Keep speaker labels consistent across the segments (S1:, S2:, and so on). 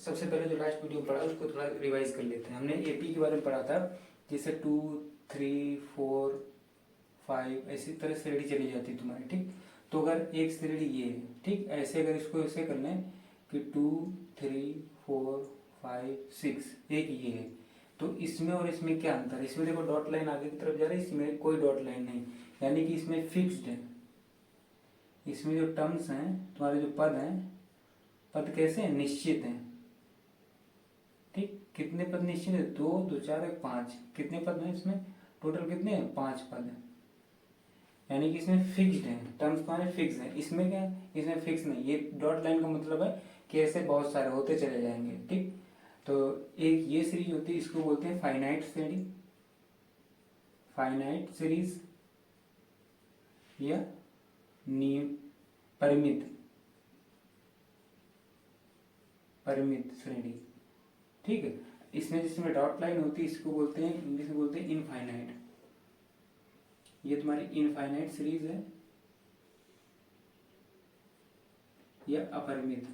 S1: सबसे पहले जो लास्ट वीडियो पढ़ा उसको थोड़ा रिवाइज कर लेते हैं। हमने एपी के बारे में पढ़ा था, जैसे 2 3 4 5 ऐसी तरह श्रेणी चली जाती तुम्हारी, ठीक। तो अगर एक श्रेणी ये है, ठीक, ऐसे अगर इसको ऐसे कर लें कि 2 3 4 5 6 एक ये है, तो इसमें और इसमें क्या अंतर है? इसमें देखो डॉट लाइन आगे की तरफ जा रही है, इसमें कोई डॉट लाइन नहीं, यानी कि इसमें फिक्स्ड है। इसमें जो टर्म्स हैं तुम्हारे, जो पद हैं, पद कैसे हैं? निश्चित हैं, ठीक। कितने पद निश्चित है? 2 2 4 1 5। कितने पद हैं इसमें? टोटल कितने हैं? 5 पद हैं, यानी कि इसमें फिक्स्ड है, टर्म्स तुम्हारे फिक्स हैं। इसमें क्या है? इसमें फिक्स नहीं। ये डॉट लाइन का मतलब है कि ऐसे बहुत सारे होते चले जाएंगे, ठीक। तो एक ये सीरीज होती है, इसको बोलते हैं फाइनाइट श्रेणी, फाइनाइट सीरीज या परिमित परिमित श्रेणी, ठीक है। इसमें जिसमें डॉट लाइन होती है इसको बोलते हैं, इंग्लिश में बोलते हैं इनफाइनाइट। ये तुम्हारी इनफाइनाइट सीरीज है या अपरिमित,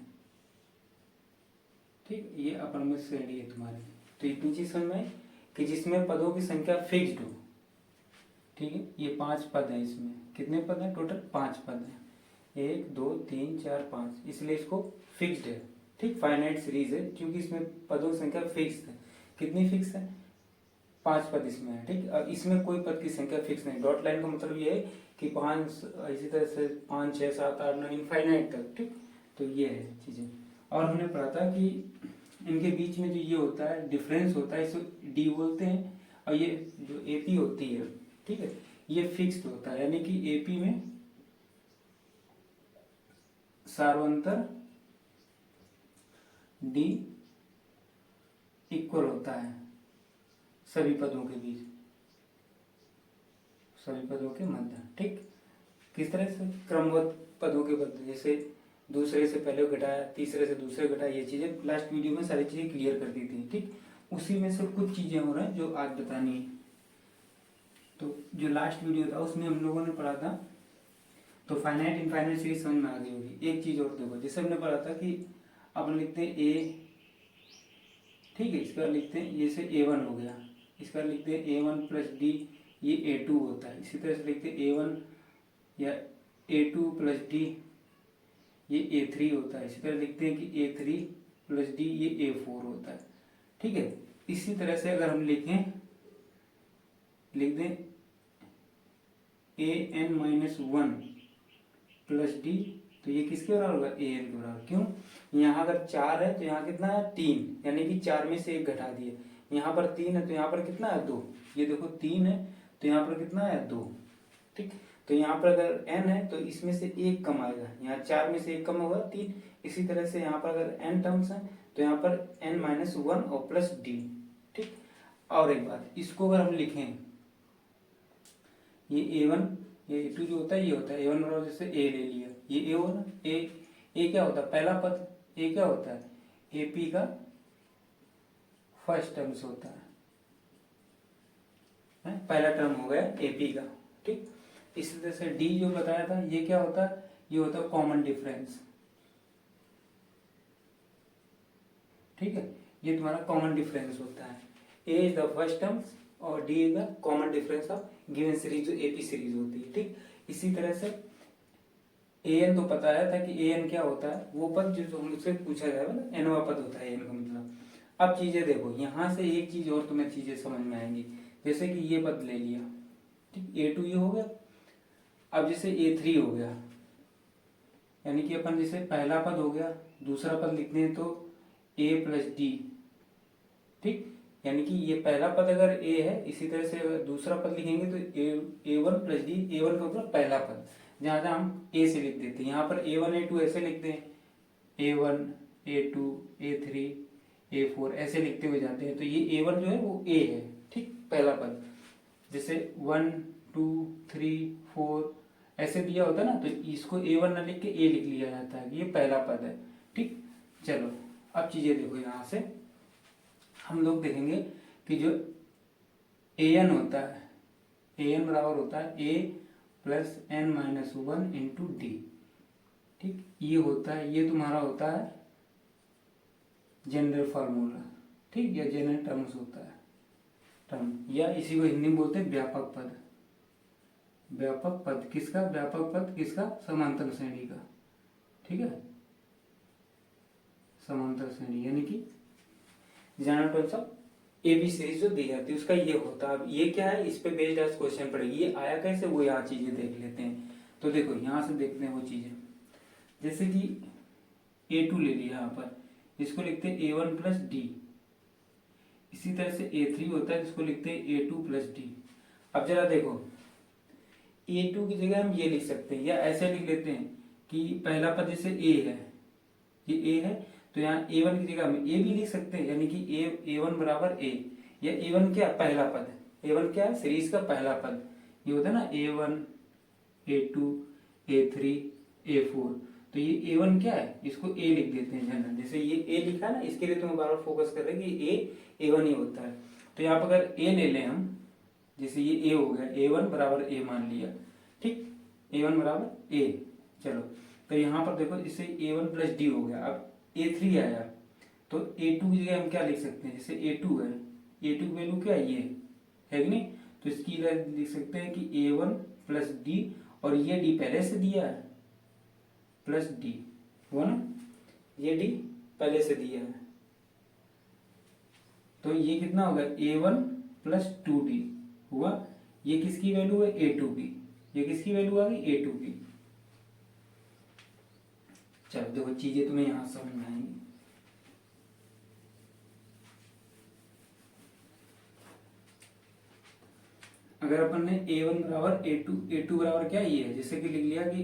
S1: ठीक। ये अपरिमित श्रेणी है तुम्हारी। तो इतनी चीज समझ में कि जिसमें पदों की संख्या फिक्स्ड हो, ठीक है। ये 5 पद हैं, इसमें कितने पद हैं? टोटल 5 पद हैं, 1 2 3 4 5, इसलिए इसको फिक्स्ड है, ठीक। फाइनाइट सीरीज है क्योंकि इसमें पदों की संख्या फिक्स है। कितनी फिक्स है? 5 पद इसमें है, ठीक। अब इसमें कोई पद की संख्या फिक्स नहीं। डॉट लाइन का मतलब ये है कि 5, इसी तरह से 5 6 7 8 9 इनफाइनाइट तक, ठीक। तो ये है चीजें। और हमने पढ़ा था कि इनके बीच में जो ये होता है डिफरेंस होता है, इसे डी बोलते हैं। और ये जो एपी होती है, ठीक है, ये फिक्स्ड होता है, यानी कि एपी में सार्वंतर डी इक्वल होता है सभी पदों के बीच, सभी पदों के मध्य, ठीक। किस तरह से? क्रमबद्ध पदों के मध्य, जैसे दूसरे से पहले घटाया, तीसरे से दूसरे घटाया, ये चीजें लास्ट वीडियो में सारी चीजें क्लियर कर दी थी, ठीक। उसी में से कुछ चीजें हो रही हैं जो आज बतानी है। तो जो लास्ट वीडियो था उसमें हम लोगों ने पढ़ा था, तो फाइनाइट इनफाइनाइट सीरीज समझ में आ गई होगी। एक चीज और देखो, जैसे हमने पढ़ा था कि अपन लिखते हैं ए, ठीक है, इसका लिखते हैं, जैसे A1 हो गया, इसका लिखते हैं A1 प्लस डी, ये A2 होता है। इसी तरह से लिखते हैं A1 या A2 प्लस डी, ये A3 होता है। इसी तरह लिखते हैं कि A3 प्लस डी, ये A4 होता है, ठीक है। इसी तरह से अगर हम लिखें, लिख दें AN-1 प्लस डी, तो ये किसके बराबर होगा? AN के बराबर। क्यों? यहाँ अगर 4 है तो यहाँ कितना है? 3, यानी कि 4 में से 1 घटा दिए। यहाँ पर 3 है तो यहाँ पर कितना है? 2। ये देखो 3 है तो यहाँ पर कितना है? 2, ठीक। तो यहाँ पर अगर n है तो इसमें से 1 कम आएगा, यहाँ 4 में से 1 कम होगा 3। इसी तरह से यहाँ पर अगर n टर्म्स है तो यहाँ पर n-1 और प्लस डी, ठीक। और एक बात, इसको अगर हम लिखें, ये A1 ये A2 जो होता है, ये होता है A1 बराबर, जैसे A ले लिया, ये A हो ना, A क्या होता है? पहला पद। A क्या होता है? AP का फर्स्ट टर्म्स होता है, पहला टर्म हो गया AP का, ठीक। इसी तरह से D जो बताया था, ये क्या होता है? ये होता है कॉमन डिफरेंस, ठीक है। ये तुम्हारा कॉमन डिफरेंस होता है। A is the first terms और D is the common difference of given series, जो AP सीरीज होती है, ठीक। इसी तरह से AN तो बताया था कि AN क्या होता है, वो पद जो मुझसे पूछा जाएगा ना, nवा पद होता है AN का मतलब। अब चीजें देखो, यहाँ से एक चीज और तुम्हें चीजें समझ में आएंगी, जैसे कि ये पद ले लिया, ठीक, A2 ये हो गया। अब जैसे A3 हो गया, यानी कि अपन जैसे पहला पद हो गया, दूसरा पद लिखते हैं तो A प्लस डी, ठीक। यानी कि ये पहला पद अगर A है, इसी तरह से अगर दूसरा पद लिखेंगे तो A1 प्लस डी, A1 का मतलब पहला पद, जहाँ जहाँ हम A से लिख देते हैं, यहाँ पर A1 A2 ऐसे लिखते हैं, A1 A2 A3 A4 ऐसे लिखते हुए जाते हैं। तो ये A1 जो है वो A है, ठीक, पहला पद। जैसे 1 2 3 4 ऐसे दिया होता है ना, तो इसको A1 न लिख के A लिख लिया जाता है, ये पहला पद है, ठीक। चलो अब चीजें देखो, यहाँ से हम लोग देखेंगे कि जो AN होता है, AN बराबर होता है A plus n-1 into D, ठीक। ये होता है, ये तुम्हारा होता है जनरल फार्मूला, ठीक, या जनरल टर्म्स होता है, टर्म, या इसी को हिंदी में बोलते हैं व्यापक पद। व्यापक पद किसका? व्यापक पद किसका? समांतर श्रेणी का, ठीक है, समांतर श्रेणी, यानी कि general terms of AB series जो दी जाती है उसका ये होता है। अब ये क्या है, इस पे बेस्ड आज क्वेश्चन पड़ेगी, ये आया कैसे वो यहाँ चीजें देख लेते हैं। तो देखो यहाँ से देखते हैं वो चीजें, जैसे कि A2 ले लिया यहाँ पर, इसको लिखते हैं A1 प्लस डी। इसी तरह से A3 होता है जिसको लिखते हैं A2 प्लस डी। अब जरा देखो A2 की जगह हम ये लिख सकते हैं, या ऐसे लिख लेते हैं कि पहला पद जैसे A है, ये A है, तो यहाँ A1 की जगह हम A भी लिख सकते हैं, यानी कि A1 बराबर A, या A1 क्या? पहला पद। A1 क्या है? सीरीज का पहला पद, ये होता है ना A1, A2, A3, A4। तो ये A1 क्या है? इसको A लिख देते हैं जनरल, जैसे ये A लिखा है ना, इसके लिए तो मैं बार बार फोकस कर रहे हैं कि A1 ही होता है। तो यहाँ पर अगर A ले लें हम, जैसे ये A हो गया, A1 बराबर A मान लिया, ठीक, A1 बराबर A। चलो तो यहाँ पर देखो इससे A1 प्लस डी हो गया। अब A3 आया तो A2 की जगह हम क्या लिख सकते हैं, जैसे A2 है, A2 की वैल्यू क्या है? ये है कि नहीं, तो इसकी लिख सकते हैं कि A1 प्लस डी, और ये डी पहले से दिया है, प्लस डी हुआ ना, ये डी पहले से दिया है, तो ये कितना होगा? A1 प्लस 2d हुआ। ये किसकी वैल्यू है? A2 की। ये किसकी वैल्यू आ गई? A2 की। चलो देखो चीजें तुम्हें यहां समझ में आएंगी। अगर अपन ने A1 बराबर A2 बराबर क्या ये है, जैसे कि लिख लिया कि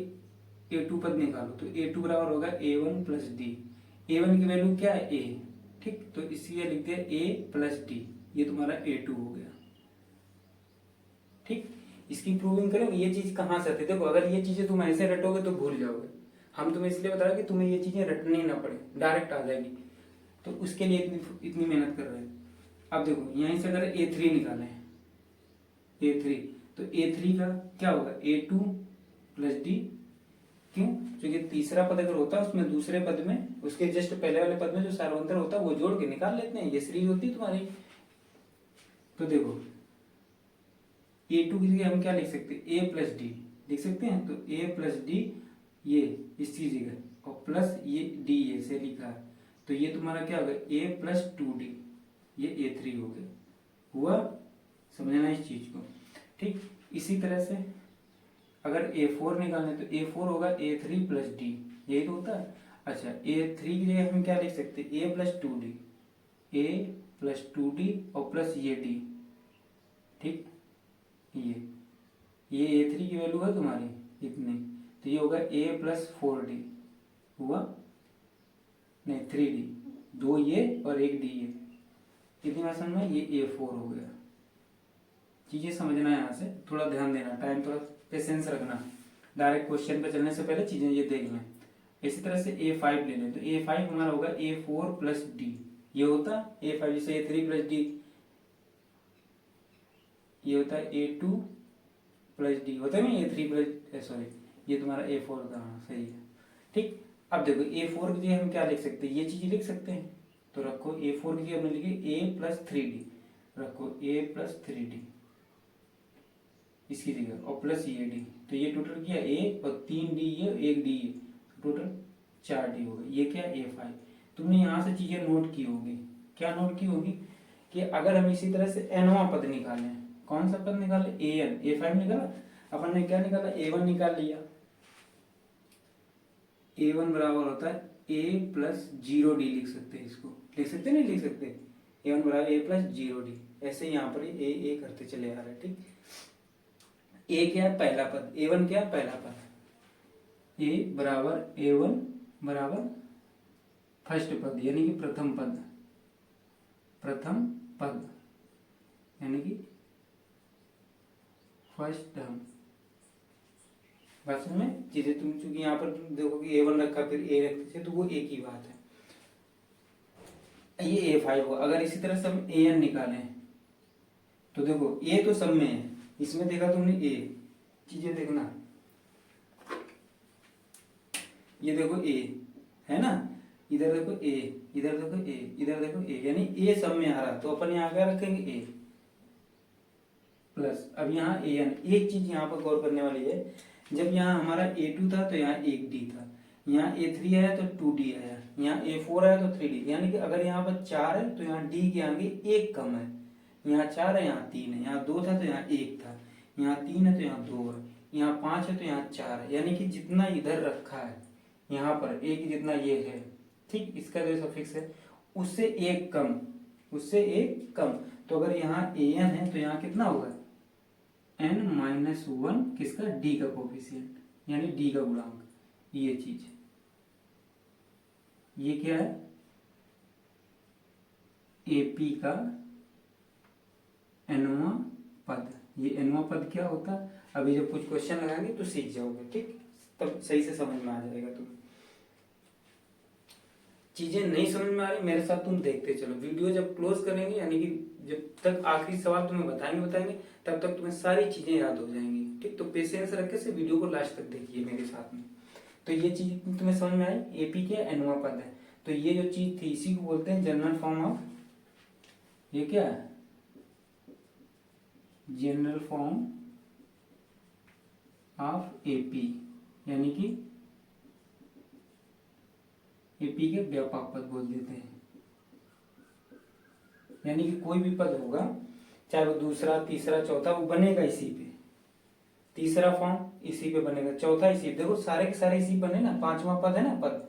S1: A2 पद निकालो, तो A2 बराबर होगा A1 प्लस डी। A1 की वैल्यू क्या है? A, ठीक, तो इसलिए लिखते हैं A प्लस डी, ये तुम्हारा A2 हो गया, ठीक। इसकी प्रूविंग करें, ये चीज कहां से आती है? देखो अगर ये चीजें तुम ऐसे रटोगे तो भूल जाओगे, हम तुम्हें इसलिए बता रहे कि तुम्हें ये चीजें रटनी ना पड़े, डायरेक्ट आ जाएगी, तो उसके लिए इतनी मेहनत कर रहे हैं। अब देखो यहीं से अगर A3 निकालें, A3, तो A3 का क्या होगा? A2 plus D. क्यों? क्योंकि तीसरा पद अगर होता है उसमें दूसरे पद में, उसके जस्ट पहले वाले पद में जो सार्वंतर होता है वो जोड़ के निकाल लेते हैं, ये सीरीज होती है तुम्हारी। तो देखो A2 की जगह हम क्या लिख सकते हैं? A प्लस डी लिख सकते हैं, तो A प्लस डी ये इसकी जगह, और प्लस ये डी ऐसे लिखा है, तो ये तुम्हारा क्या होगा? A प्लस 2d, ये A3 हो गया। हुआ? समझना इस चीज को, ठीक। इसी तरह से अगर A4 निकालने तो A4 होगा A3 प्लस डी, यही तो होता है। अच्छा A3 की जगह हम क्या लिख सकते हैं? A plus 2d, A plus 2d और प्लस ये डी, ठीक। ये A3 की वैल्यू है तुम्हारी इतनी, तो ये होगा A प्लस 4d हुआ, नहीं 3d, दो ये और एक डी ये, कितनी बात समझ में? ये A4 हो गया। चीजें समझना है, यहाँ से थोड़ा ध्यान देना, टाइम थोड़ा पेशेंस रखना, डायरेक्ट क्वेश्चन पे चलने से पहले चीजें ये देख लें। इसी तरह से A5 ले लें, तो A5 हमारा होगा A4 प्लस डी, ये होता है A5, जैसे A3 प्लस डी, ये होता है A2 प्लस डी, होता है ना A3 प्लस, सॉरी ये तुम्हारा A4 का, हाँ सही है, ठीक। अब देखो A4 की जगह हम क्या लिख सकते हैं? ये चीज लिख सकते हैं, तो रखो A4 की जगह हमने लिखी A प्लस 3d, रखो A प्लस 3d इसकी जगह, और प्लस ये डी, तो ये टोटल किया A और 3d ये, 1d ये, टोटल 4d हो गया। ये क्या? A5। तुमने यहाँ से चीजें नोट की होगी, क्या नोट की होगी? कि अगर हम इसी तरह से nवां पद निकालें, कौन सा पद निकाले? an, A5 निकाला, अपन ने क्या निकाला? A1 निकाल लिया। A1 बराबर होता है A प्लस 0d, लिख सकते हैं इसको, लिख सकते नहीं लिख सकते? A1 बराबर A प्लस 0d, ऐसे यहाँ पर A करते चले आ रहे हैं, ठीक। A क्या है? पहला पद। A1 क्या है? पहला पद। A बराबर A1 बराबर फर्स्ट पद, यानी कि प्रथम पद, प्रथम पद यानी कि फर्स्ट टर्म। बात में चीजें तुम चूंकि यहाँ पर तुम देखो कि A1 रखा फिर A रखते थे, तो वो एक ही बात है। ये A5 हुआ। अगर इसी तरह से हम AN निकालें तो देखो A तो सब में है, इसमें देखा तुमने A, चीजें देखना, ये देखो A है ना, इधर देखो ए, इधर देखो ए, इधर देखो ए, यानी ए सब में आ रहा, तो अपन यहाँ क्या रखेंगे ए प्लस। अब यहाँ ए एन, एक चीज यहाँ पर गौर करने वाली है, जब यहाँ हमारा A2 था तो यहाँ एक डी था, यहाँ A3 आया तो 2D आया, यहाँ A4 आया तो 3D, यानी कि अगर यहाँ पर 4 है तो यहाँ D के आगे एक कम है, यहाँ 4 है यहाँ 3 है, यहाँ 2 था तो यहाँ 1 था, यहाँ 3 है तो यहाँ 2 है, यहाँ 5 है तो यहाँ 4 है, यानी कि जितना इधर रखा है यहाँ पर एक जितना ये है, ठीक, इसका जो सफिक्स है उससे एक कम, उससे एक कम। तो अगर यहाँ an है तो यहाँ कितना होगा n-1 किसका, d का कोफिशिएंट, यानी d का गुणांक, ये चीज, ये क्या है AP का nवां पद। ये nवां पद क्या होता है, अभी जब कुछ क्वेश्चन लगाएंगे तो सीख जाओगे, ठीक, तब सही से समझ में आ जाएगा तुम्हें। चीजें नहीं समझ में आ रही मेरे साथ तुम देखते चलो, वीडियो जब क्लोज करेंगे यानी कि जब तक आखिरी सवाल तुम्हें बताएंगे तब तक तुम्हें सारी चीजें याद हो जाएंगी, ठीक। तो पेशेंस रख के से वीडियो को लास्ट तक देखिए मेरे साथ में। तो ये चीज तुम्हें समझ में आई, AP के nवां पद है, तो ये जो चीज थी इसी को बोलते हैं जनरल फॉर्म ऑफ, ये क्या है जनरल फॉर्म ऑफ AP, यानी कि AP के व्यापक पद बोल देते हैं। यानी कि कोई भी पद होगा चाहे वो दूसरा तीसरा चौथा, वो बनेगा इसी पे, तीसरा फॉर्म इसी पे बनेगा, चौथा इसी पे, देखो सारे के सारे इसी बने ना, पांचवा पद है ना पद,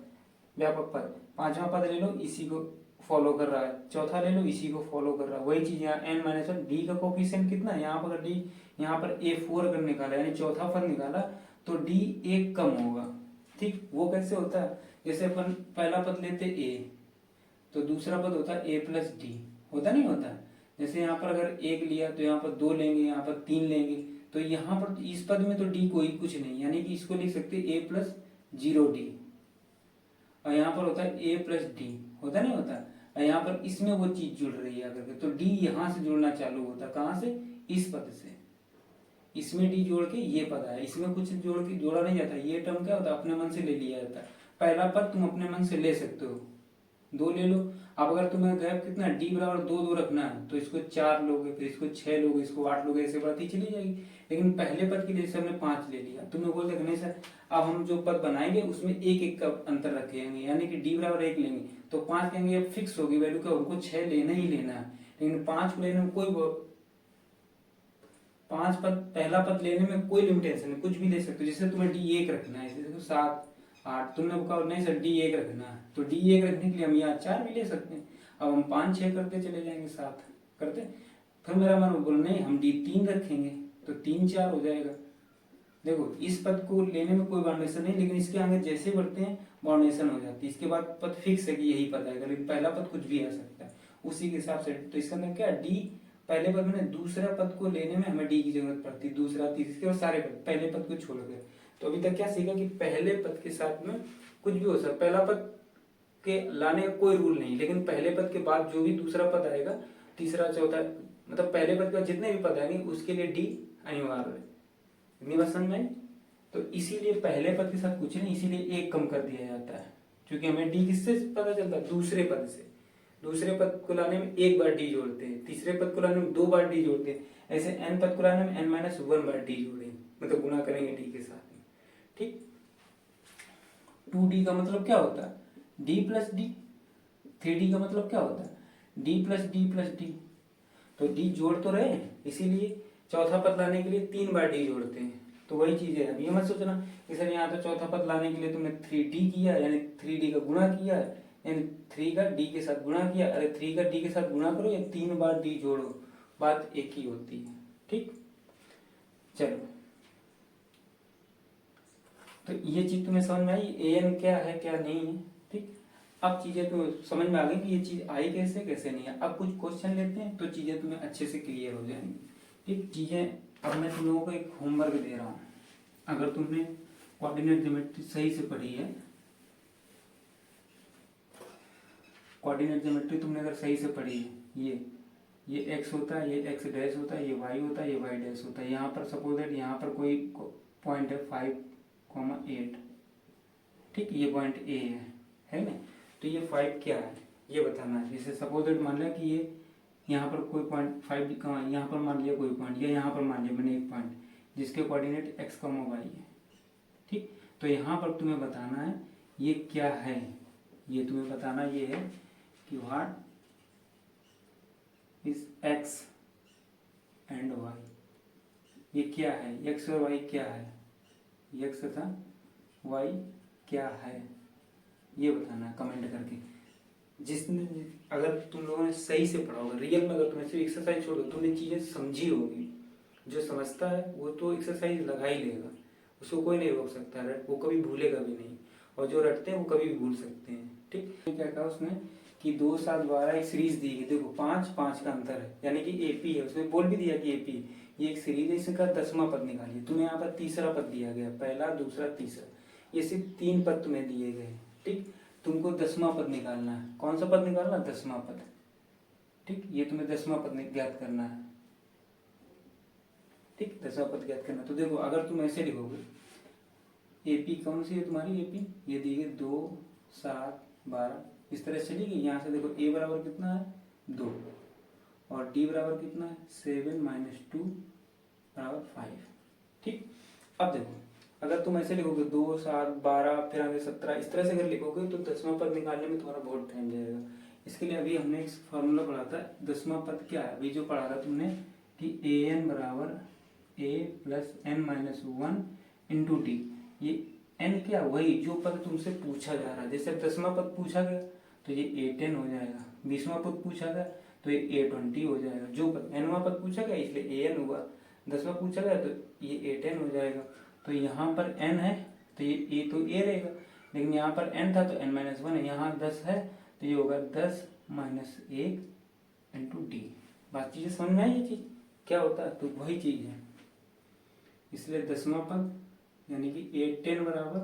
S1: व्यापक पद, पांचवा पद ले लो इसी को फॉलो कर रहा है, चौथा ले लो इसी को फॉलो कर रहा है, वही चीज यहाँ n-1, d का कोफिशिएंट कितना है यहाँ पर, d यहाँ पर A4 अगर निकाला यानी चौथा पद निकाला तो d एक कम होगा, ठीक। वो कैसे होता है, जैसे अपन पहला पद लेते A तो दूसरा पद होता है A प्लस D, होता नहीं होता, जैसे यहाँ पर अगर एक लिया तो यहाँ पर 2 लेंगे, यहाँ पर 3 लेंगे, तो यहाँ पर इस पद में तो D कोई कुछ नहीं, यानी कि इसको लिख सकते A प्लस 0D, और यहाँ पर होता है A प्लस D, होता नहीं होता, और यहाँ पर इसमें वो चीज जुड़ रही है अगर, तो D यहाँ से जुड़ना चालू होता है, कहाँ से, इस पद से, इसमें D जोड़ के ये पद आया, इसमें कुछ जोड़ के जोड़ा नहीं जाता, ये टर्म क्या होता है अपने मन से ले लिया जाता है, पहला पद तुम अपने मन से ले सकते हो, 2 ले लो। अब अगर तुम्हें गैप कितना D बराबर 2 रखना है तो इसको 4 लोगे, फिर इसको 6 लोगे, इसको 8 लोगे, ऐसे बढ़ती चली जाएगी। लेकिन पहले पद के लिए हमने 5 ले लिया, तुमने बोल दिया नहीं सर अब हम जो पद बनाएंगे उसमें एक एक का अंतर रखेंगे, यानी कि D बराबर 1 लेंगे तो 5 कहेंगे, अब फिक्स होगी वैल्यू क्या, उनको 6 लेना ही लेना है, लेकिन 5 को लेने में कोई 5 पद, पहला पद लेने में कोई लिमिटेशन नहीं, कुछ भी ले सकते हो, जैसे तुम्हें D 1 रखना है, जैसे 7 8, तुमने कहा नहीं सर D 1 रखना है, तो D 1 रखने के लिए हम यहाँ 4 भी ले सकते हैं, अब हम 5 6 करते चले जाएंगे, 7 करते, फिर मेरा मन बोल नहीं हम D 3 रखेंगे तो 3 4 हो जाएगा। देखो इस पद को लेने में कोई बाउंडेशन नहीं, लेकिन इसके आगे जैसे बढ़ते हैं बाउंडेशन हो जाती है, इसके बाद पद फिक्स है कि यही पद आएगा, लेकिन पहला पद कुछ भी आ सकता है उसी के हिसाब से। तो इसका मतलब क्या, D पहले पद में, दूसरा पद को लेने में हमें D की जरूरत पड़ती है, दूसरा तीसरे और सारे पद, पहले पद को छोड़ के। तो अभी तक क्या सीखा कि पहले पद के साथ में कुछ भी हो सकता है, पहला पद के लाने का कोई रूल नहीं, लेकिन पहले पद के बाद जो भी दूसरा पद आएगा, तीसरा चौथा, मतलब पहले पद के बाद जितने भी पद आएंगे उसके लिए D अनिवार्य है। इतनी बात समझ में आई? तो इसीलिए पहले पद के साथ कुछ नहीं, इसीलिए 1 कम कर दिया जाता है, क्योंकि हमें D किससे पता चलता है, दूसरे पद से। दूसरे पद को लाने में 1 बार D जोड़ते हैं, तीसरे पद को लाने में 2 बार D जोड़ते हैं, ऐसे n पद को लाने में n-1 बार D जोड़ेंगे, मतलब गुना करेंगे D के साथ में, ठीक। 2D का मतलब क्या होता है, D प्लस D। 3D का मतलब क्या होता है, D plus D plus D। तो D जोड़ तो रहे हैं, इसीलिए चौथा पद लाने के लिए 3 बार D जोड़ते हैं, तो वही चीज है। अब ये मत सोचना कि सर यहाँ तो चौथा पद लाने के लिए तुमने 3D किया, यानी 3D का गुणा किया, यानी 3 का D के साथ गुणा किया, अरे 3 का D के साथ गुणा करो या 3 बार D जोड़ो, बात एक ही होती है, ठीक। चलो तो ये चीज तुम्हें समझ में आई, an क्या है क्या नहीं है, ठीक। अब चीजें तुम्हें समझ में आ गई कि ये चीज आई कैसे कैसे नहीं है। अब कुछ क्वेश्चन लेते हैं तो चीजें तुम्हें अच्छे से क्लियर हो जाएंगी, ठीक। चीजें अब मैं तुम लोगों को एक होमवर्क दे रहा हूँ, अगर तुमने कोऑर्डिनेट ज्योमेट्री सही से पढ़ी है, कोऑर्डिनेट ज्योमेट्री तुमने अगर सही से पढ़ी है, ये x होता है, ये x डैश होता है, ये y होता है, ये y डैश होता है, यहाँ पर सपोज दैट यहाँ पर कोई पॉइंट है 5,8, ठीक, ये पॉइंट A है ना। तो ये 5 क्या है ये बताना है। जैसे सपोज दैट मान लिया कि ये यहाँ पर कोई पॉइंट 5 कहाँ, यहाँ पर मान लिया कोई पॉइंट, या यहाँ पर मान लिया मैंने एक पॉइंट जिसके कोऑर्डिनेट x, y है, ठीक। तो यहाँ पर तुम्हें बताना है ये क्या है, ये तुम्हें बताना ये है कि what is x and y, ये क्या है, x और y क्या है, x तथा y क्या है, ये बताना है कमेंट करके। जिसने अगर तुम लोगों ने सही से पढ़ा होगा, रियल में अगर तुम्हें सिर्फ एक्सरसाइज छोड़ो, तुमने चीजें समझी होगी, जो समझता है वो तो एक्सरसाइज लगा ही लेगा, उसको कोई नहीं रोक सकता, वो कभी भूलेगा भी नहीं, और जो रटते हैं वो कभी भी भूल सकते हैं, ठीक। क्या कहा उसने कि 2, 7, 12 एक सीरीज दी गई, देखो 5, 5 का अंतर है, यानी कि एपी है, उसने बोल भी दिया कि एपी ये एक सीरीज है, इसका 10वां पद निकालिए। तुम्हें यहाँ पर तीसरा पद दिया गया, पहला, दूसरा, तीसरा, ये सिर्फ 3 पद तुम्हें दिए गए, ठीक। तुमको 10वां पद निकालना है। कौन सा पद निकालना? 10वां पद, ठीक। ये तुम्हें 10वां पद ज्ञात करना है, ठीक, 10वां पद ज्ञात करना। तो देखो अगर तुम ऐसे लिखोगे, एपी कौन सी है तुम्हारी, एपी ये दी गई 2, 7, 12, इस तरह से चलेगी। यहाँ से देखो ए बराबर कितना है 2, और डी बराबर कितना है 7 - 2 बराबर 5, ठीक। अब देखो अगर तुम ऐसे लिखोगे 2, 7, 12 फिर आगे 17, इस तरह से अगर लिखोगे तो 10वां पद निकालने में तुम्हारा बहुत टाइम जाएगा। इसके लिए अभी हमने एक फॉर्मूला पढ़ा था, 10वां पद क्या है, अभी जो पढ़ा था तुमने कि an बराबर a + n - 1 इंटू टी। ये n क्या, वही जो पद तुमसे पूछा जा रहा है। जैसे 10वां पद पूछा गया तो ये a10 हो जाएगा, 20वां पद पूछा गया तो ये a20 हो जाएगा, जो पद nवां पद पूछा गया इसलिए an हुआ, 10वां पूछा गया तो ये a10 हो जाएगा। तो यहाँ पर n है तो ये a तो a रहेगा, लेकिन यहाँ पर n था तो n - 1 है, यहाँ 10 है तो ये होगा 10 - 1 इंटू डी। बात चीजें समझ में आई, ये चीज क्या होता है, तो वही चीज है। इसलिए 10वां पद यानी कि a10 बराबर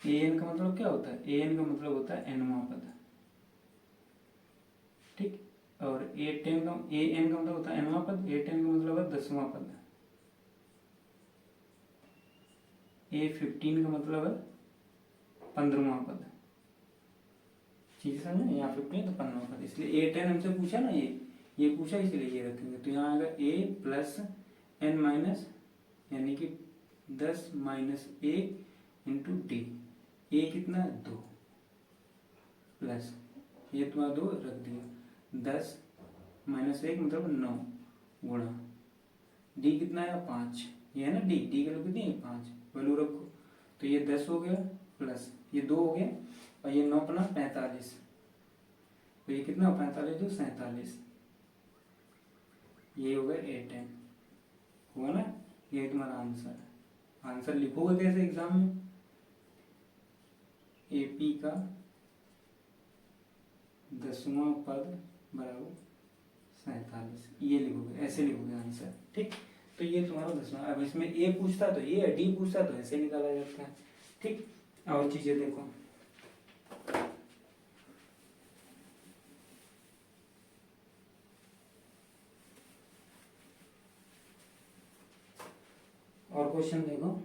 S1: an का मतलब क्या होता है, an का मतलब होता है nवां पद, ठीक। और an का मतलब होता है nवां पद, a10 का मतलब है 10वां पद, a15 का मतलब है 15वां पद। चीज समझे, यहाँ 15 तो 15वां पद, इसलिए a10 हमसे पूछा ना, ये पूछा इसलिए ये रखेंगे। तो यहाँ आएगा a + n - यानी कि 10 - 1 इंटू डी। ए कितना है 2 प्लस ये तुम्हारा 2 रख दिया, 10 - 1 मतलब 9 गुणा डी कितना है 5, ये है ना डी, डी का कितनी है 5, वैल्यू रखो। तो ये 10 हो गया प्लस ये 2 हो गया और ये 9 अपना 45, तो ये कितना 45 2 47, ये हो गया a10, हुआ ना। ये तुम्हारा आंसर है। आंसर लिखोगे कैसे एग्जाम में, एपी का 10वां पद बराबर 47, ये लिखोगे, ऐसे लिखोगे आंसर, ठीक। तो ये तुम्हारा 10वां। अब इसमें ए पूछता तो ये, डी पूछता तो ऐसे निकाला जाता है, ठीक। और चीजें देखो, और क्वेश्चन देखो,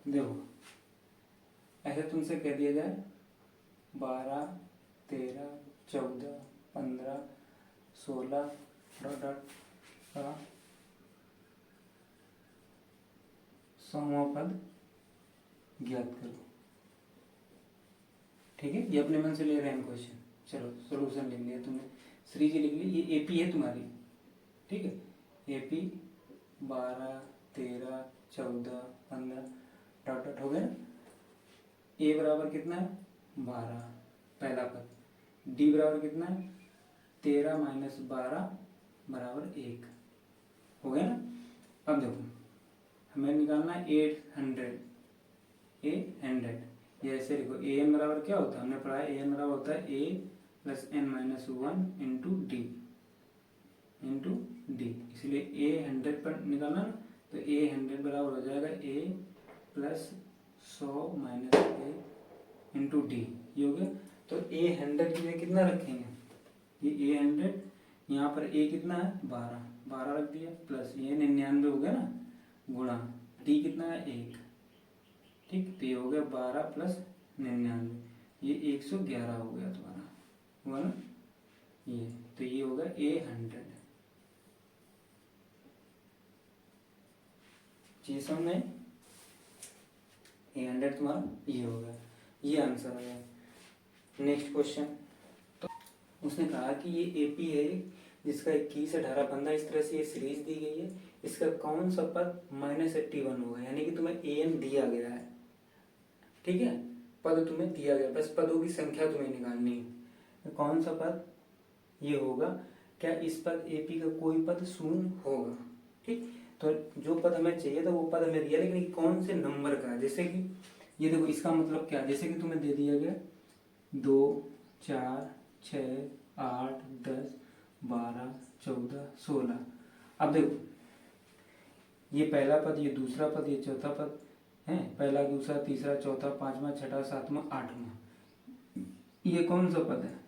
S1: देखो ऐसे तुमसे कह दिया जाए 12, 13, 14, 15, 16 का 100वां पद ज्ञात करो, ठीक है। ये अपने मन से ले रहे हैं क्वेश्चन। चलो सॉल्यूशन लिख लिया तुमने, सीरीज लिख ली, ये एपी है तुम्हारी, ठीक है। एपी 12, 13, 14, 15 डॉट डॉट हो गया ना। ए बराबर कितना है 12 पहला पद, डी बराबर कितना है 13 - 12 बराबर 1, हो गया ना। अब देखो हमें निकालना है 800, ये ऐसे लिखो, ए एन बराबर क्या होता है, हमने पढ़ा है ए एन बराबर होता है ए + n - 1 इंटू डी, इसलिए ए 100 पर निकालना ना, तो ए 100 बराबर हो जाएगा ए + 100 - 1 इंटू डी, ये हो गया। तो ए 100 की जगह कितना रखेंगे, ये ए 100 यहाँ पर ए कितना है 12, 12 रख दिया, प्लस ये 99 हो गया ना, गुणा डी कितना है 1, ठीक। तो ये हो गया 12 प्लस 99, ये 111 हो गया तुम्हारा, हुआ ना ये। तो ये होगा A100। चीज समझ में, A100 तुम्हारा ये होगा, ये आंसर हो गया। नेक्स्ट क्वेश्चन, तो उसने कहा कि ये AP है जिसका 21, 18, 15 इस तरह से ये सीरीज दी गई है, इसका कौन सा पद -81 होगा, यानी कि तुम्हें an दिया गया है, ठीक है, पद तुम्हें दिया गया, बस पदों की संख्या तुम्हें निकालनी है। तो कौन सा पद ये होगा, क्या इस पद AP का कोई पद शून्य होगा, ठीक। तो जो पद हमें चाहिए था वो पद हमें दिया, लेकिन कौन से नंबर का है, जैसे कि ये देखो, इसका मतलब क्या, जैसे कि तुम्हें दे दिया गया 2, 4, 6, 8, 10, 12, 14, 16। अब देखो, ये पहला पद, ये दूसरा पद, ये चौथा पद है, पहला, दूसरा, तीसरा, चौथा, पांचवा, छठा, सातवां, आठवां, ये कौन सा पद है,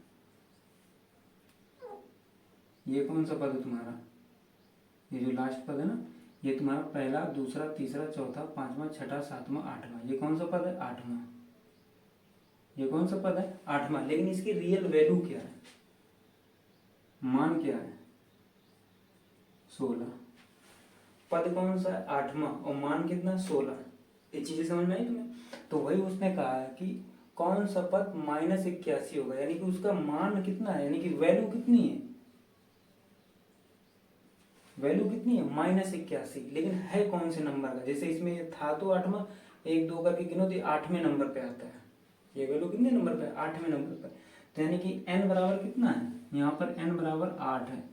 S1: ये कौन सा पद है तुम्हारा, ये जो लास्ट पद है ना, ये तुम्हारा पहला, दूसरा, तीसरा, चौथा, पांचवा, छठा, सातवां, आठवां, ये कौन सा पद है, आठवां। ये कौन सा पद है, आठवां। लेकिन इसकी रियल वैल्यू क्या है, मान क्या है, 16। पद कौन सा है, आठवां, और मान कितना, 16। ये चीजें समझ में आई तुम्हें। तो वही उसने कहा है कि कौन सा पद -81 होगा, यानी कि उसका मान कितना है, यानी कि वैल्यू कितनी है, वैल्यू कितनी है, -81, लेकिन है कौन से नंबर का। जैसे इसमें ये था तो 8वां, 1 2 करके गिनो तो 8वें नंबर पे आता है, ये वैल्यू कितने नंबर पे, 8वें नंबर पे। तो यानी कि n बराबर कितना है, यहाँ पर n बराबर 8 है,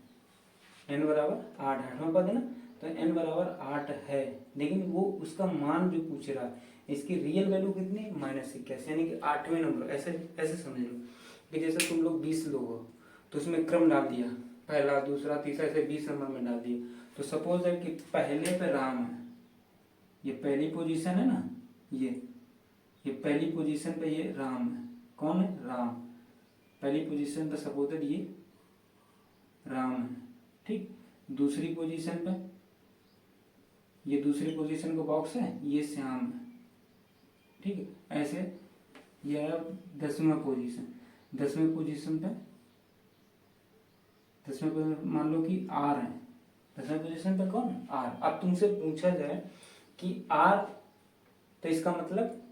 S1: n बराबर 8, 8वां पद है ना, तो n बराबर 8 है, लेकिन वो उसका मान जो पूछ रहा है, इसकी रियल वैल्यू कितनी, -81, यानी कि 8वें नंबर। ऐसे ऐसे समझ लो कि जैसे तुम लोग 20 लोग हो, तो उसमें क्रम डाल दिया, पहला, दूसरा, तीसरा, ऐसे 20 नंबर में डाल दिया। तो सपोज है कि पहले पे राम है, ये पहली पोजीशन है ना, ये पहली पोजीशन पे ये राम है, कौन है, राम, पहली पोजीशन पे सपोज है ये राम है, ठीक। दूसरी पोजीशन पे, ये दूसरी पोजीशन का बॉक्स है, ये श्याम है, ठीक है। ऐसे ये आया 10वां पोजीशन, 10वें पोजीशन पे, 10वें पोजीशन मान लो कि आर है, 10वें पोजीशन पे कौन, आर। अब तुमसे पूछा जाए कि आर, तो इसका मतलब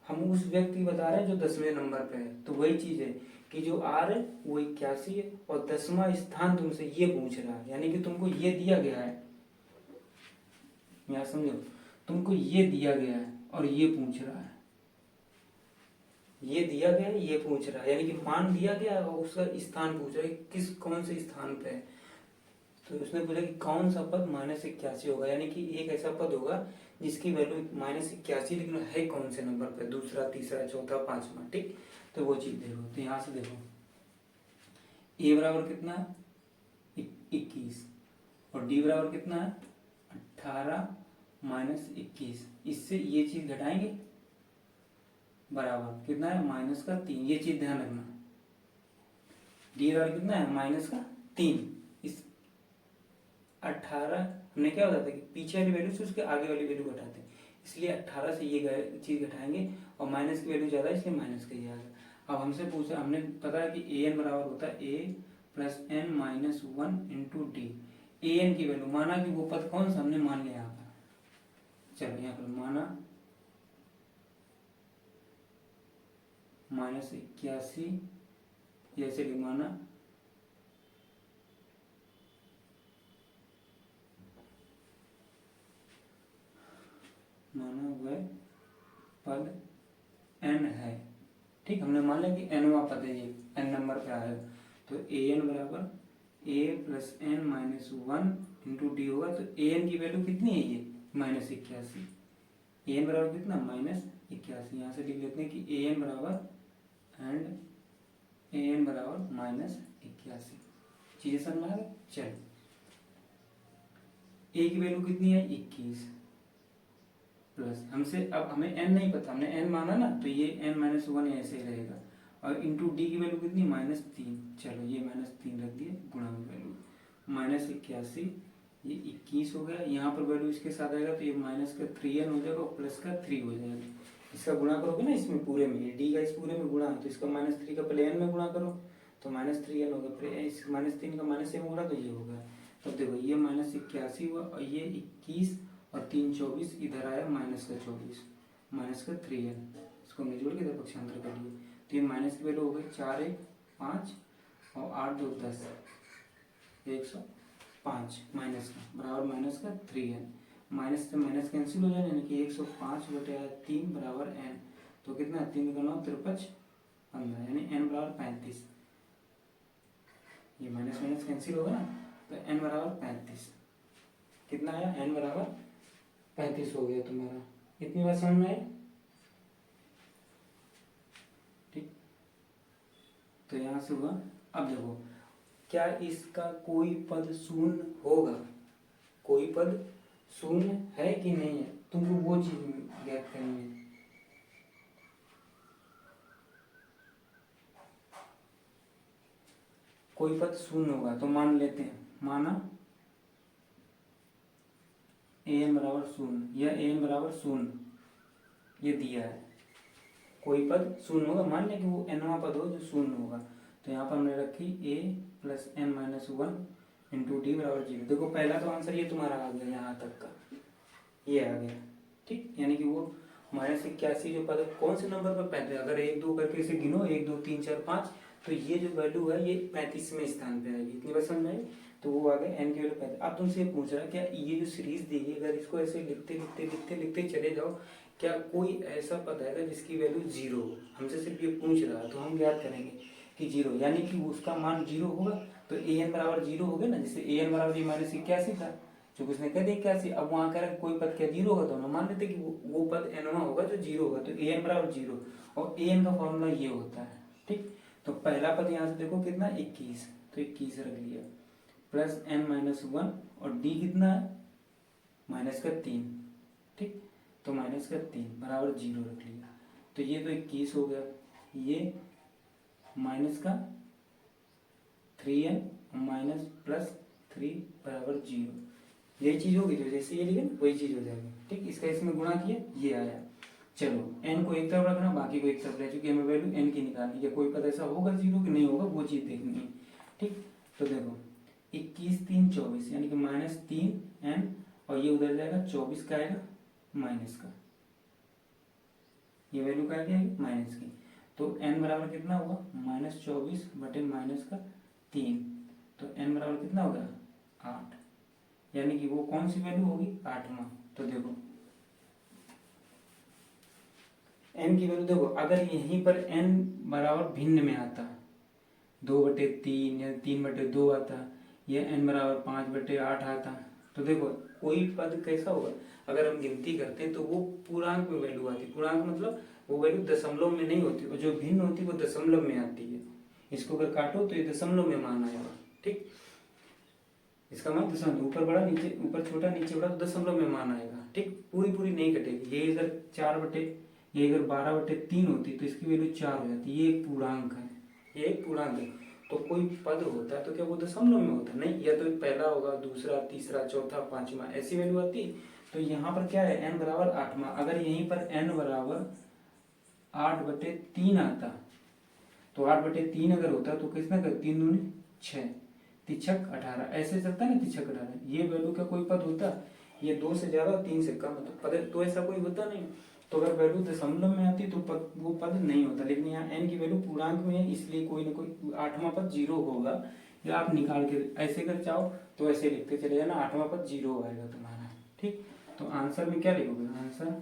S1: हम उस व्यक्ति बता रहे हैं जो 10वें नंबर पे है। तो वही चीज है कि जो आर है वो 81 है, और 10वां स्थान तुमसे ये पूछ रहा है, यानी कि तुमको ये दिया गया है, यहाँ समझो, तुमको ये दिया गया है और ये पूछ रहा है, ये दिया गया है, ये पूछ रहा है, यानी कि मान दिया गया है और उसका स्थान पूछ रहा है, किस कौन से स्थान पे है। तो उसने पूछा कि कौन सा पद -81 होगा, यानी कि एक ऐसा पद होगा जिसकी वैल्यू -81, लेकिन है कौन से नंबर पे, दूसरा, तीसरा, चौथा, पांचवा, ठीक। तो वो चीज देखो, तो यहाँ से देखो, ए बराबर कितना है 21, और डी बराबर कितना है 18 - 21, इससे ये चीज घटाएंगे, बराबर कितना है -3, ये चीज ध्यान रखना। डी बराबर कितना है -3, इस 18 हमने क्या बताया था कि पीछे वाली वैल्यू से उसके आगे वाली वैल्यू घटाते हैं, इसलिए 18 से ये चीज घटाएंगे, और माइनस की वैल्यू ज्यादा है इसलिए माइनस का ही आ गया। अब हमसे पूछा, हमने पता है कि an बराबर होता है a + n - 1 × d। an की वैल्यू माना कि वो पद कौन सा हमने मान लिया यहाँ पर, चलो यहाँ पर माना -81, जैसे कि माना वह पद n है, ठीक। हमने मान लिया कि nवां पद है, ये n नंबर पे आएगा, तो an बराबर a + n - 1 × d होगा। तो an की वैल्यू कितनी है, ये -81, an बराबर कितना -81, यहाँ से लिख लेते हैं कि an बराबर -81। चीजें समझ में आ गई। चलो, a की वैल्यू कितनी है 21, प्लस हमसे, अब हमें n नहीं पता, हमने n माना ना, तो ये n - 1 ऐसे ही रहेगा, और इंटू डी की वैल्यू कितनी -3, चलो ये -3 रख दिए, गुणा में वैल्यू -81, ये 21 हो गया। यहाँ पर वैल्यू इसके साथ आएगा तो ये -3n हो जाएगा और प्लस का 3 हो जाएगा। इसका गुणा करोगे ना इसमें पूरे में, ये डी का इस पूरे में गुणा है तो इसका -3 का पहले n में गुणा करो तो -3n होगा, फिर इस -3 का -1 में गुणा तो ये होगा। तब देखो ये -81 हुआ और ये 21 और 3 24, इधर आया -24 -3n, इसको हमने जोड़ के इधर पक्षांतर कर लिया तो ये माइनस की वैल्यू हो गई 4 1 5 और 8 2 10 105 माइनस का बराबर -3n, माइनस से माइनस कैंसिल हो जाए यानी कि 105/3 बराबर n, तो कितना 3 का 9 53 15 यानी n बराबर 35, ये माइनस माइनस कैंसिल होगा ना तो n बराबर 35, कितना आया n बराबर 35 हो गया तुम्हारा। इतनी बात समझ में आई? ठीक, तो यहाँ से हुआ। अब देखो क्या इसका कोई पद शून्य होगा, कोई पद शून्य है कि नहीं है, तुमको वो चीज ज्ञात करनी है। कोई पद शून्य होगा तो मान लेते हैं, माना an बराबर 0 या an बराबर 0, ये दिया है। कोई पद शून्य होगा, मान लें कि वो nवां पद हो जो शून्य होगा, तो यहाँ पर हमने रखी a plus n minus 1 into D बराबर 0। देखो पहला तो आंसर ये तुम्हारा आ गया, यहाँ तक का ये आ गया। ठीक, यानी कि वो -81 जो पद कौन से नंबर पर 35, अगर 1 2 करके इसे गिनो 1 2 3 4 5, तो ये जो वैल्यू है ये 35वें स्थान पे आएगी। इतनी बात समझ में आई? तो वो आ गया n की वैल्यू 35। अब तुमसे ये पूछ रहा है क्या ये जो सीरीज दी है अगर इसको ऐसे लिखते लिखते लिखते लिखते चले जाओ, क्या कोई ऐसा पद आएगा जिसकी वैल्यू 0 हो? हमसे सिर्फ ये पूछ रहा है तो हम याद करेंगे कि 0 यानी कि उसका मान 0 होगा तो an बराबर 0 हो गया ना। जैसे an बराबर -81 था जो उसने कह दिया 81, अब वहाँ कह रहा कोई पद क्या 0 होगा तो हम मान लेते कि वो पद nवां होगा जो 0 होगा, तो an बराबर 0 और an का फॉर्मूला ये होता है। ठीक, तो पहला पद यहाँ से देखो कितना 21, तो 21 रख लिया प्लस n माइनस 1 और d कितना है -3। ठीक, तो -3 बराबर 0 रख लिया, तो ये तो 21 हो गया, ये माइनस का 3n माइनस प्लस 3 बराबर 0, यही चीज होगी जो जैसे ये लिखे वही चीज हो जाएगी। ठीक, इसका इसमें गुणा किया ये आया। चलो n को एक तरफ रखना, बाकी को एक तरफ रह, चूंकि हमें वैल्यू n की निकालनी है, कोई पता ऐसा होगा 0 कि नहीं होगा वो चीज देखनी है। ठीक, तो देखो 21 3 24 यानी कि -3n और ये उधर जाएगा 24 का आएगा माइनस का, ये वैल्यू क्या आएगी माइनस की, तो n बराबर कितना होगा -24 बटे -3, तो n बराबर कितना होगा 8, यानी कि वो कौन सी वैल्यू होगी 8वां। तो देखो n की वैल्यू देखो, अगर यहीं पर n बराबर भिन्न में आता 2/3 या 3/2 आता या n बराबर 5/8 आता, तो देखो कोई पद कैसा होगा, अगर हम गिनती करते हैं तो वो पूर्णांक में वैल्यू आती है। पूर्णांक मतलब वो वैल्यू दशमलव में नहीं होती, और जो भिन्न होती है वो दशमलव में आती है। इसको अगर काटो तो ये दशमलव में मान आएगा। ठीक, इसका मान दशमलव, ऊपर बड़ा नीचे, ऊपर छोटा नीचे बड़ा, तो दशमलव में मान आएगा। ठीक, पूरी पूरी नहीं कटेगी। ये अगर 12/3 होती तो इसकी वैल्यू 4 हो जाती। ये एक पूर्णांक है, ये एक पूर्णांक है। तो कोई पद होता है तो क्या वो दशमलव में होता नहीं, या तो पहला होगा दूसरा तीसरा चौथा पांचवा ऐसी वैल्यू आती। तो यहाँ पर क्या है n बराबर 8वां, अगर यहीं पर n बराबर 8/3 आता तो 8/3 अगर होता तो कितना कर 3 दूनी 6 तिछक 18 ऐसे चलता है ना, तिछक 18 ये वैल्यू का कोई पद होता, ये 2 से ज्यादा 3 से कम तो पद तो ऐसा कोई होता नहीं। तो अगर वैल्यू दशमलव में आती तो वो पद नहीं होता, लेकिन यहाँ n की वैल्यू पूर्णांक में है इसलिए कोई ना कोई 8वां पद 0 होगा। या आप निकाल के ऐसे कर चाहो तो ऐसे लिखते चले जाना, 8वां पद 0 आएगा तुम्हारा। ठीक, तो आंसर में क्या लिखोगे, आंसर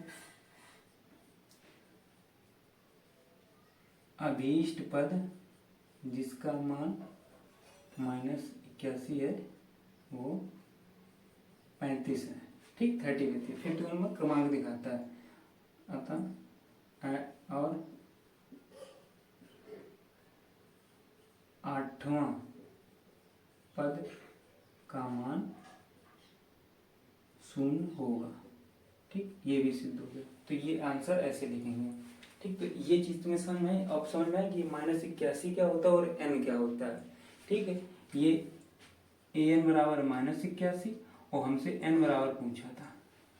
S1: अभीष्ट पद जिसका मान -81 है वो 35 है। ठीक, 30 रहती है, फिर तो नंबर क्रमांक दिखाता है अतः और 8वां पद का मान 0 होगा। ठीक, ये भी सिद्ध हो गया। तो ये आंसर ऐसे लिखेंगे। ठीक, तो ये चीज तुम्हें समझ में आई। अब समझ में आया कि -81 क्या होता है और n क्या होता है। ठीक है, ये an बराबर -81 और हमसे n बराबर पूछा था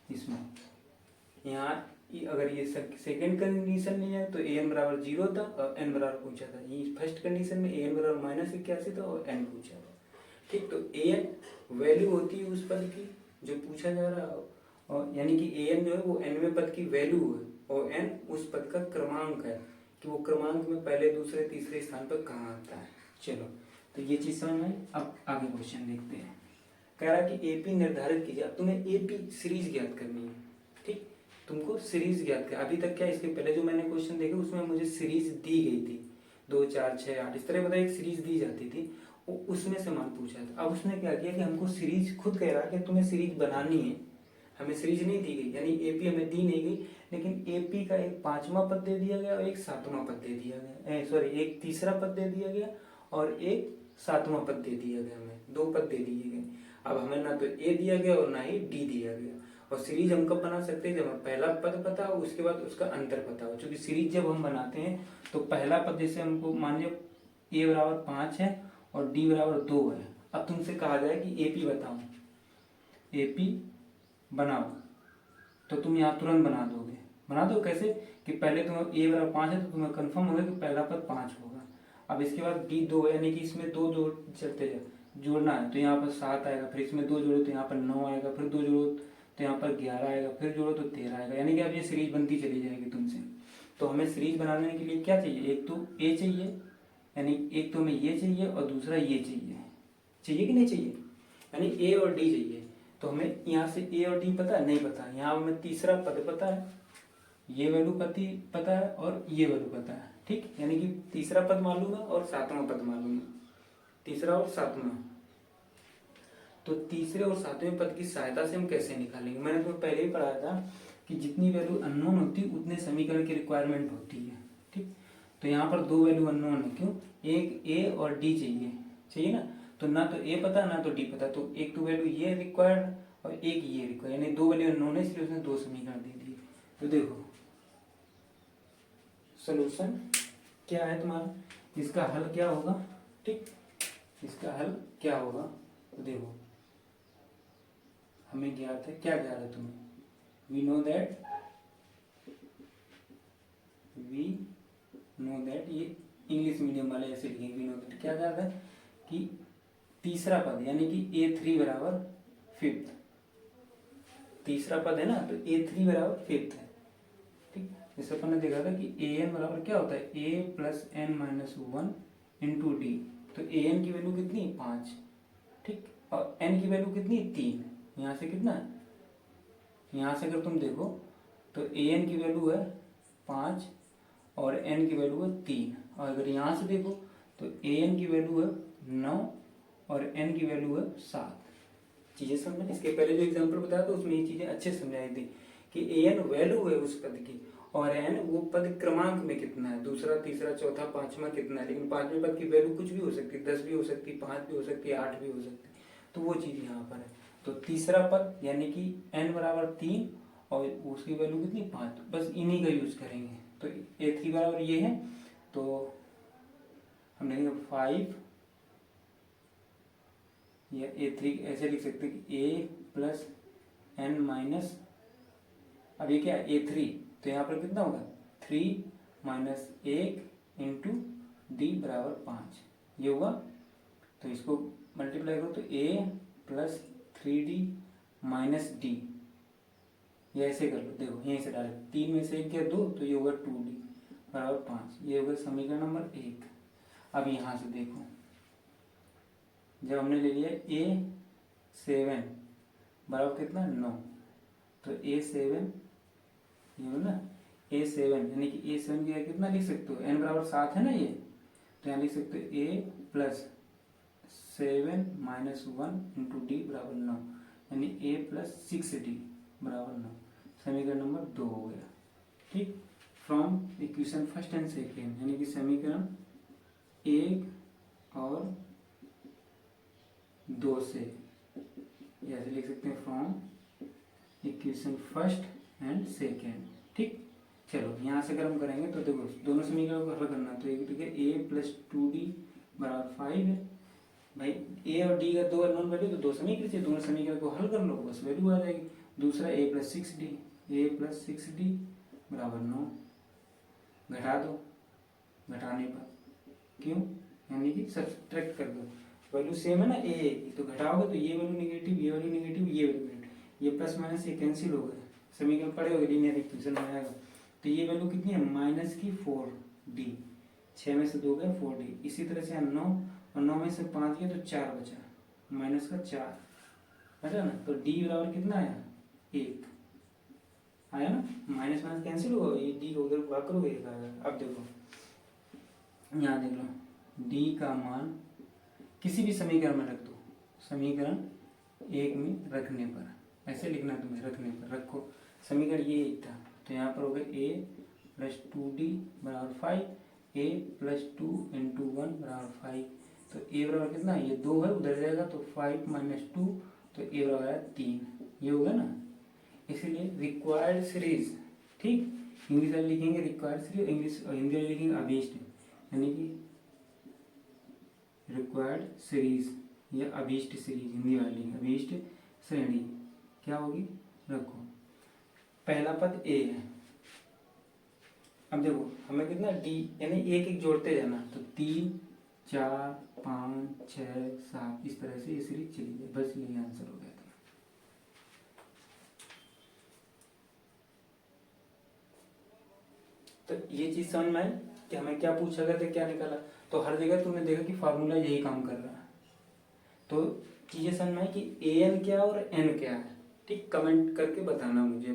S1: इसमें। यहाँ अगर ये सेकेंड कंडीशन नहीं है तो an बराबर 0 था और n बराबर पूछा था। ये फर्स्ट कंडीशन में an बराबर -81 था और n पूछा था। ठीक, तो an वैल्यू होती है उस पद की जो पूछा जा रहा है, और यानी कि an जो है वो nवें पद की वैल्यू है और n उस पद का क्रमांक है कि वो क्रमांक में पहले दूसरे तीसरे स्थान पर कहाँ आता है। चलो, तो ये चीज समझ में। अब आगे क्वेश्चन देखते हैं। कह रहा है कि एपी निर्धारित कीजिए। अब तुम्हें एपी सीरीज ज्ञात करनी है। ठीक, तुमको सीरीज ज्ञात कर। अभी तक क्या, इसके पहले जो मैंने क्वेश्चन देखे उसमें मुझे सीरीज दी गई थी 2 4 6 8 इस तरह, एक सीरीज दी जाती थी, उसमें से मान पूछा था। अब उसने क्या किया कि हमको सीरीज खुद कह रहा कि तुम्हें सीरीज बनानी है। हमें सीरीज नहीं दी गई, यानी एपी हमें दी नहीं गई, लेकिन एपी का एक 5वां पद दे दिया गया और एक 7वां पद दे दिया गया। सॉरी, एक तीसरा पद दे दिया गया और एक 7वां पद दे दिया गया। हमें 2 पद दे दिए गए। अब हमें ना तो ए दिया गया और ना ही डी दिया गया। और सीरीज हम कब बना सकते हैं, जब हमें पहला पद पता हो उसके बाद उसका अंतर पता हो। क्योंकि सीरीज जब हम बनाते हैं तो पहला पद जैसे हमको मान लिया ए बराबर 5 है और डी बराबर 2 है। अब तुमसे कहा जाए कि एपी बताओ, एपी बनाओ, तो तुम यहाँ तुरंत बना दोगे। बना दो कैसे कि पहले तुम्हें ए बराबर 5 है तो तुम्हें कंफर्म होगा कि पहला पद 5 होगा। अब इसके बाद डी 2 है, यानी कि इसमें 2 जोड़ चलते जाओ, जोड़ना है तो यहाँ पर 7 आएगा, फिर इसमें 2 जोड़ो तो यहाँ पर 9 आएगा, फिर 2 जोड़ो तो यहाँ पर 11 आएगा, फिर जोड़ो तो 13 आएगा। यानी कि अब ये सीरीज बनती चली जाएगी तुमसे। तो हमें सीरीज बनाने के लिए क्या चाहिए, एक तो ए चाहिए, यानी एक तो हमें ये चाहिए और दूसरा ये चाहिए। चाहिए कि नहीं चाहिए, यानी ए और डी चाहिए। तो हमें यहाँ से ए और डी पता है, नहीं पता। यहाँ हमें तीसरा पद पता है, ये वैल्यू पता है और ये वैल्यू पता है। ठीक, यानी कि तीसरा पद मालूम है और 7वां पद मालूम है, तीसरा और 7वां। तो तीसरे और 7वें पद की सहायता से हम कैसे निकालेंगे। मैंने तुम्हें पहले ही पढ़ाया था कि जितनी वैल्यू अननोन होती है उतने समीकरण की रिक्वायरमेंट होती है। ठीक, तो यहाँ पर 2 वैल्यू अननोन है। क्यों, एक ए और डी चाहिए ना, तो ना तो ए पता ना तो डी पता, तो एक तो वैल्यू ये रिक्वायर्ड और एक ये रिक्वायर्ड, यानी 2 वैल्यू अननोन है, इसलिए उसने 2 समीकरण दे दिए। तो देखो सोल्यूशन क्या है तुम्हारा, इसका हल क्या होगा। ठीक, इसका हल क्या होगा, तो देखो हमें ज्ञात है, क्या ज्ञात है तुम्हें, वी नो दैट, ये इंग्लिश मीडियम वाले ऐसे लिखेंगे, वी नो दैट क्या ज्ञात है कि तीसरा पद यानी कि A3 बराबर 5th, तीसरा पद है ना, तो A3 बराबर 5th है। ठीक, जैसे अपन ने देखा था कि an बराबर क्या होता है, a plus n minus 1 into D. तो an की वैल्यू कितनी, 5। ठीक, और n की वैल्यू कितनी, 3। यहाँ से कितना, यहाँ से अगर तुम देखो तो an की वैल्यू है 5 और n की वैल्यू है 3। और अगर यहाँ से देखो तो an की वैल्यू है 9 और n की वैल्यू है 7। चीजें समझ, इसके पहले जो एग्जांपल बताया था उसमें ये चीजें अच्छे समझाई थी कि an वैल्यू है उस पद की और n वो पद क्रमांक में कितना है, दूसरा तीसरा चौथा पांचवा कितना है। लेकिन 5वें पद की वैल्यू कुछ भी हो सकती है, 10 भी हो सकती है, 5 भी हो सकती है, 8 भी हो सकती है। तो वो चीज यहाँ पर है। तो तीसरा पद यानी कि n बराबर 3 और उसकी वैल्यू कितनी, 5, बस इन्हीं का यूज करेंगे। तो A3 बराबर ये है, तो हम लिखेंगे 5 या A3 ऐसे लिख सकते हैं कि a प्लस n माइनस, अब ये क्या है A3, तो यहाँ पर कितना होगा 3 माइनस 1 इंटू डी बराबर 5, ये होगा। तो इसको मल्टीप्लाई करो तो a plus 3d minus D, ये ऐसे कर लो। देखो यहीं से डाले 3 में से 1 क्या 2, तो ये होगा 2d बराबर 5, ये होगा समीकरण नंबर 1। अब यहाँ से देखो जब हमने ले लिया A7 बराबर कितना 9, तो A7 ये हो ना A7 यानी कि A7 की कितना लिख सकते हो, n बराबर 7 है ना ये, तो यहाँ लिख सकते हो a plus 7 minus 1 into D बराबर 9, यानी a प्लस 6d बराबर 9, समीकरण नंबर 2 हो गया। ठीक, from equation first and second, यानी कि समीकरण 1 और 2 से, ऐसे लिख सकते हैं from equation first and second. ठीक, चलो यहाँ से अगर हम करेंगे तो देखो दोनों समीकरण को हल करना, तो एक देखिए a प्लस 2d बराबर 5 है। भाई a और d का दो अननोन वैल्यू, तो दो समीकरण चाहिए, दोनों समीकरण को हल कर लो बस वैल्यू आ जाएगी। दूसरा a प्लस 6d बराबर 9, घटा दो, घटाने पर क्यों, यानी कि सब्ट्रैक्ट कर दो, वैल्यू सेम है ना a, तो घटाओगे तो ये वैल्यू नेगेटिव, ये वैल्यू नेगेटिव, ये वैल्यू नेगेटिव, ये प्लस माइनस ये कैंसिल हो गए, समीकरण पढ़े होगे लीनियर इक्वेशन में आएगा। तो ये वैल्यू कितनी है माइनस की 4d, 6 में से 2 गया 4d। इसी तरह से 9 और 9 में से 5 गया तो 4 बचा, माइनस का 4 बचा ना, तो d बराबर कितना आया 1 आया ना, माइनस माइनस कैंसिल होगा, ये d उधर भाग करोगे 1 आएगा। अब देखो यहाँ देख लो d का मान किसी भी समीकरण में रख दो, समीकरण 1 में रखने पर ऐसे लिखना तुम्हें, रखने पर रखो, समीकरण ये एक था, तो यहाँ पर हो गया a प्लस 2d बराबर 5, a प्लस 2 इंटू 1 बराबर 5, तो a बराबर कितना है, ये 2 है उधर जाएगा तो 5 माइनस 2, तो a बराबर है 3, ये हो गया ना। इसीलिए रिक्वायर्ड सीरीज, ठीक, इंग्लिश वाले लिखेंगे रिक्वायर्ड सीरीज, इंग्लिश और हिंदी वाले लिखेंगे अभीष्ट, यानी कि रिक्वायर्ड सीरीज या अभीष्ट सीरीज, हिंदी वाले लिखेंगे अभीष्ट श्रेणी क्या होगी, रखो पहला पद a है। अब देखो हमें कितना d, यानी एक एक जोड़ते जाना, तो 3 4 5 6 7 इस तरह से ये सीरीज चली गई, बस यही आंसर हो गया था। तो ये चीज समझ में आई कि हमें क्या पूछा गया था, क्या निकाला, तो हर जगह तुमने देखा कि फार्मूला यही काम कर रहा है। तो चीजें समझ में आई कि an क्या और n क्या है, ठीक, कमेंट करके बताना मुझे,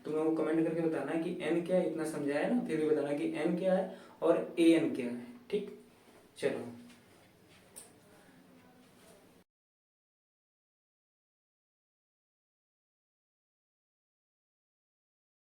S1: तुम्हें वो कमेंट करके बताना है कि n क्या है, इतना समझाया ना, फिर भी बताना कि n क्या है और an क्या है, ठीक। चलो